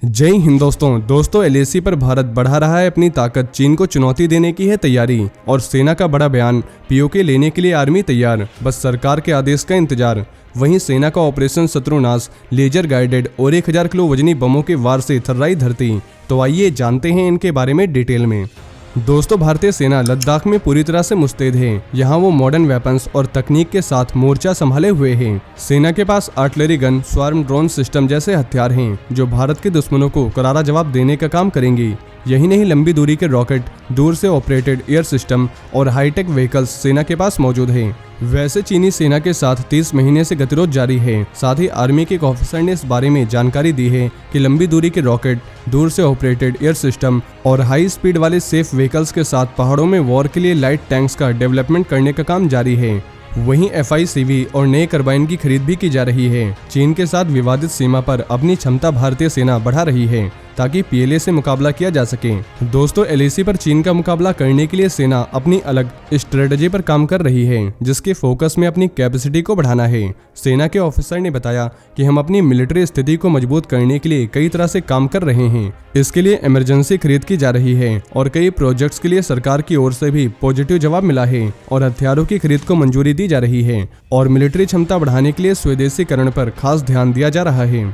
जय हिंद दोस्तों एलएसी पर भारत बढ़ा रहा है अपनी ताकत, चीन को चुनौती देने की है तैयारी और सेना का बड़ा बयान, पीओके लेने के लिए आर्मी तैयार, बस सरकार के आदेश का इंतजार। वहीं सेना का ऑपरेशन शत्रुनाश, लेजर गाइडेड और 1000 किलो वजनी बमों के वार से थर्राई धरती। तो आइए जानते हैं इनके बारे में डिटेल में। दोस्तों, भारतीय सेना लद्दाख में पूरी तरह से मुस्तैद है। यहाँ वो मॉडर्न वेपन्स और तकनीक के साथ मोर्चा संभाले हुए हैं। सेना के पास artillery gun, swarm drone system जैसे हथियार हैं जो भारत के दुश्मनों को करारा जवाब देने का काम करेंगी। यही नहीं, लंबी दूरी के रॉकेट, दूर से ऑपरेटेड एयर सिस्टम और हाईटेक व्हीकल्स सेना के पास मौजूद हैं। वैसे चीनी सेना के साथ 30 महीने से गतिरोध जारी है। साथ ही आर्मी के एक ऑफिसर ने इस बारे में जानकारी दी है कि लंबी दूरी के रॉकेट, दूर से ऑपरेटेड एयर सिस्टम और हाई स्पीड वाले सेफ व्हीकल्स के साथ पहाड़ों में वॉर के लिए लाइट टैंक्स का डेवलपमेंट करने का काम जारी है। वहीं FICV और नए कार्बाइन की खरीद भी की जा रही है। चीन के साथ विवादित सीमा पर अपनी क्षमता भारतीय सेना बढ़ा रही है ताकि PLA से मुकाबला किया जा सके। दोस्तों, LAC पर चीन का मुकाबला करने के लिए सेना अपनी अलग स्ट्रेटजी पर काम कर रही है, जिसके फोकस में अपनी कैपेसिटी को बढ़ाना है। सेना के ऑफिसर ने बताया कि हम अपनी मिलिट्री स्थिति को मजबूत करने के लिए कई तरह से काम कर रहे हैं। इसके लिए इमरजेंसी खरीद की जा रही है और कई प्रोजेक्ट्स के लिए सरकार की ओर से भी पॉजिटिव जवाब मिला है और हथियारों की खरीद को मंजूरी दी जा रही है और मिलिट्री क्षमता बढ़ाने के लिए स्वदेशीकरण पर खास ध्यान दिया जा रहा है।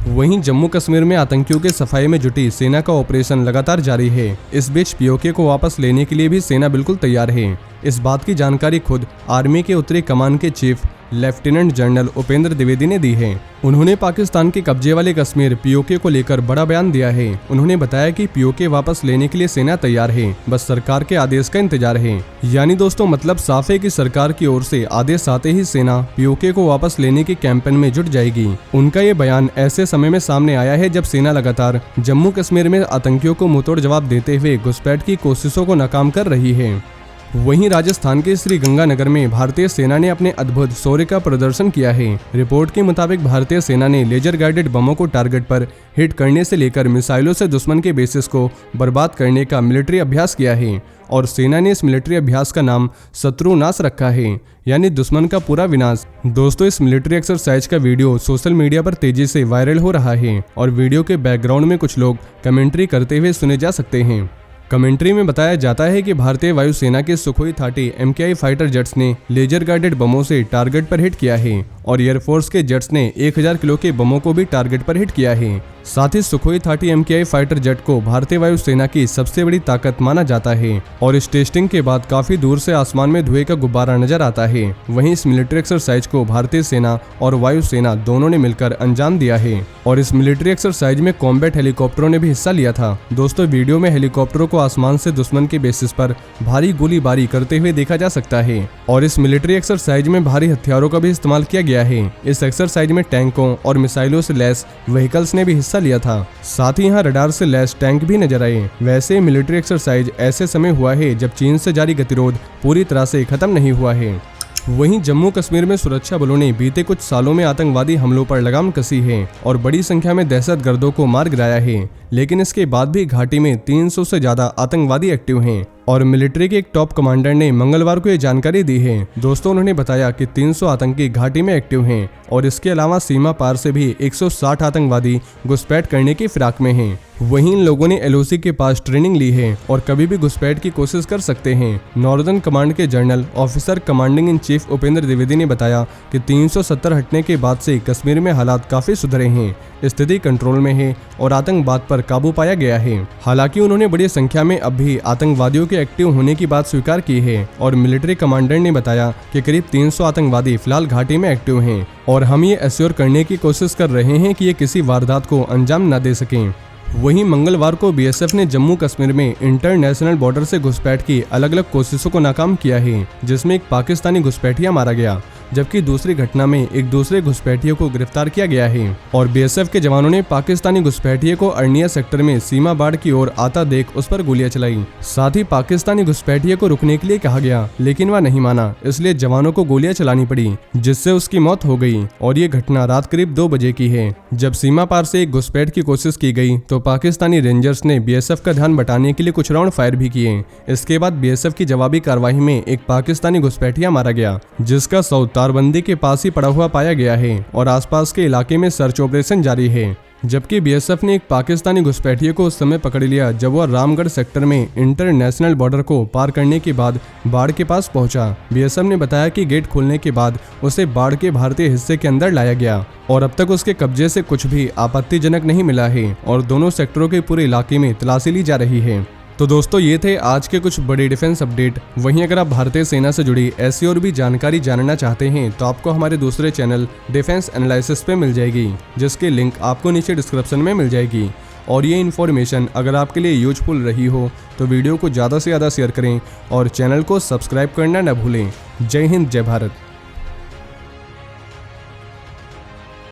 वहीं जम्मू कश्मीर में आतंकियों के सफाई में जुटी सेना का ऑपरेशन लगातार जारी है। इस बीच POK को वापस लेने के लिए भी सेना बिल्कुल तैयार है। इस बात की जानकारी खुद आर्मी के उत्तरी कमान के chief lieutenant general Upendra Dwivedi ने दी है। उन्होंने पाकिस्तान के कब्जे वाले कश्मीर POK को लेकर बड़ा बयान दिया है। उन्होंने बताया कि POK वापस लेने के लिए सेना तैयार है, बस सरकार के आदेश का इंतजार है। यानी दोस्तों, मतलब साफ है कि सरकार की ओर से आदेश आते ही सेना POK को वापस लेने के कैंपेन में जुट जाएगी। उनका ये बयान ऐसे समय में सामने आया है जब सेना लगातार जम्मू कश्मीर में आतंकियों को मुंहतोड़ जवाब देते हुए घुसपैठ की कोशिशों को नाकाम कर रही है। वहीं राजस्थान के श्रीगंगानगर में भारतीय सेना ने अपने अद्भुत शौर्य का प्रदर्शन किया है। रिपोर्ट के मुताबिक भारतीय सेना ने लेजर गाइडेड बमों को टारगेट पर हिट करने से लेकर मिसाइलों से दुश्मन के बेसिस को बर्बाद करने का मिलिट्री अभ्यास किया है और सेना ने इस मिलिट्री अभ्यास का नाम शत्रुनाश रखा है, यानी दुश्मन का पूरा विनाश। दोस्तों, इस मिलिट्री एक्सरसाइज का वीडियो सोशल मीडिया पर तेजी से वायरल हो रहा है और वीडियो के बैकग्राउंड में कुछ लोग कमेंट्री करते हुए सुने जा सकते हैं। कमेंट्री में बताया जाता है कि भारतीय वायुसेना के सुखोई 30 MKI फाइटर जेट्स ने लेजर गाइडेड बमों से टारगेट पर हिट किया है और एयरफोर्स के जेट्स ने 1000 किलो के बमों को भी टारगेट पर हिट किया है। साथ ही सुखोई 30 MKI फाइटर जेट को भारतीय वायुसेना की सबसे बड़ी ताकत माना जाता है और इस टेस्टिंग के बाद काफी दूर से आसमान में धुएं का गुब्बारा नजर आता है। वहीं इस मिलिट्री एक्सरसाइज को भारतीय सेना और वायुसेना दोनों ने मिलकर अंजाम दिया है और इस मिलिट्री एक्सरसाइज में कॉम्बैट हेलीकॉप्टरों ने भी हिस्सा लिया था। दोस्तों, वीडियो में हेलीकॉप्टरों को आसमान से दुश्मन के बेसिस पर भारी गोलीबारी करते हुए देखा जा सकता है और इस मिलिट्री एक्सरसाइज में भारी हथियारों का भी इस्तेमाल किया गया है। इस एक्सरसाइज में टैंकों और मिसाइलों से लैस व्हीकल्स ने भी हिस्सा लिया था। साथ ही यहाँ रडार से लैस टैंक भी नजर आए। वैसे मिलिट्री एक्सरसाइज ऐसे समय हुआ है जब चीन से जारी गतिरोध पूरी तरह से खत्म नहीं हुआ है। वहीं जम्मू कश्मीर में सुरक्षा बलों ने बीते कुछ सालों में आतंकवादी हमलों पर लगाम कसी है और बड़ी संख्या में दहशतगर्दों को मार गिराया है, लेकिन इसके बाद भी घाटी में 300 से ज्यादा आतंकवादी एक्टिव हैं और मिलिट्री के एक टॉप कमांडर ने मंगलवार को ये जानकारी दी है। दोस्तों, उन्होंने बताया कि 300 आतंकी घाटी में एक्टिव हैं और इसके अलावा सीमा पार से भी 160 आतंकवादी घुसपैठ करने की फिराक में हैं। वहीं इन लोगों ने LOC के पास ट्रेनिंग ली है और कभी भी घुसपैठ की कोशिश कर सकते हैं। नॉर्दर्न कमांड के general officer commanding in chief Upendra Dwivedi ने बताया कि 370 हटने के बाद से कश्मीर में हालात काफी सुधरे हैं, स्थिति कंट्रोल में है और आतंकवाद पर काबू पाया गया है। हालांकि उन्होंने बड़ी संख्या में अब भी आतंकवादियों के एक्टिव होने की बात स्वीकार की है और मिलिट्री कमांडर ने बताया कि करीब 300 आतंकवादी फिलहाल घाटी में एक्टिव हैं और हम ये एश्योर करने की कोशिश कर रहे हैं कि ये किसी वारदात को अंजाम न दे सकें। वहीं मंगलवार को BSF ने जम्मू कश्मीर में इंटरनेशनल बॉर्डर से घुसपैठ की अलग अलग कोशिशों को नाकाम किया है, जिसमें एक पाकिस्तानी घुसपैठिया मारा गया जबकि दूसरी घटना में एक दूसरे घुसपैठियों को गिरफ्तार किया गया है और BSF के जवानों ने पाकिस्तानी घुसपैठिए को अर्निया सेक्टर में सीमा बाढ़ की ओर आता देख उस पर गोलियां चलाई। साथ ही पाकिस्तानी घुसपैठिए को रुकने के लिए कहा गया, लेकिन वह नहीं माना, इसलिए जवानों को गोलियां चलानी पड़ी जिससे उसकी मौत हो गई और ये घटना रात करीब 2 बजे की है। जब सीमा पार से एक घुसपैठ की कोशिश की गई तो पाकिस्तानी रेंजर्स ने BSF का ध्यान बटाने के लिए कुछ राउंड फायर भी किए। इसके बाद BSF की जवाबी कार्रवाई में एक पाकिस्तानी घुसपैठिया मारा गया, जिसका शव तारबंदी के पास ही पड़ा हुआ पाया गया है और आसपास के इलाके में सर्च ऑपरेशन जारी है। जबकि बीएसएफ ने एक पाकिस्तानी घुसपैठिए को उस समय पकड़ लिया जब वह रामगढ़ सेक्टर में इंटरनेशनल बॉर्डर को पार करने के बाद बाढ़ के पास पहुंचा। बीएसएफ ने बताया कि गेट खोलने के बाद उसे बाढ़ के भारतीय हिस्से के अंदर लाया गया और अब तक उसके कब्जे से कुछ भी आपत्तिजनक नहीं मिला है और दोनों सेक्टरों के पूरे इलाके में तलाशी ली जा रही है। तो दोस्तों ये थे आज के कुछ बड़े डिफेंस अपडेट। वहीं अगर आप भारतीय सेना से जुड़ी ऐसी और भी जानकारी जानना चाहते हैं तो आपको हमारे दूसरे चैनल डिफेंस एनालिसिस पे मिल जाएगी, जिसकी लिंक आपको नीचे डिस्क्रिप्शन में मिल जाएगी। और ये इन्फॉर्मेशन अगर आपके लिए यूजफुल रही हो तो वीडियो को ज़्यादा से ज़्यादा शेयर करें और चैनल को सब्सक्राइब करना न भूलें। जय हिंद, जय भारत।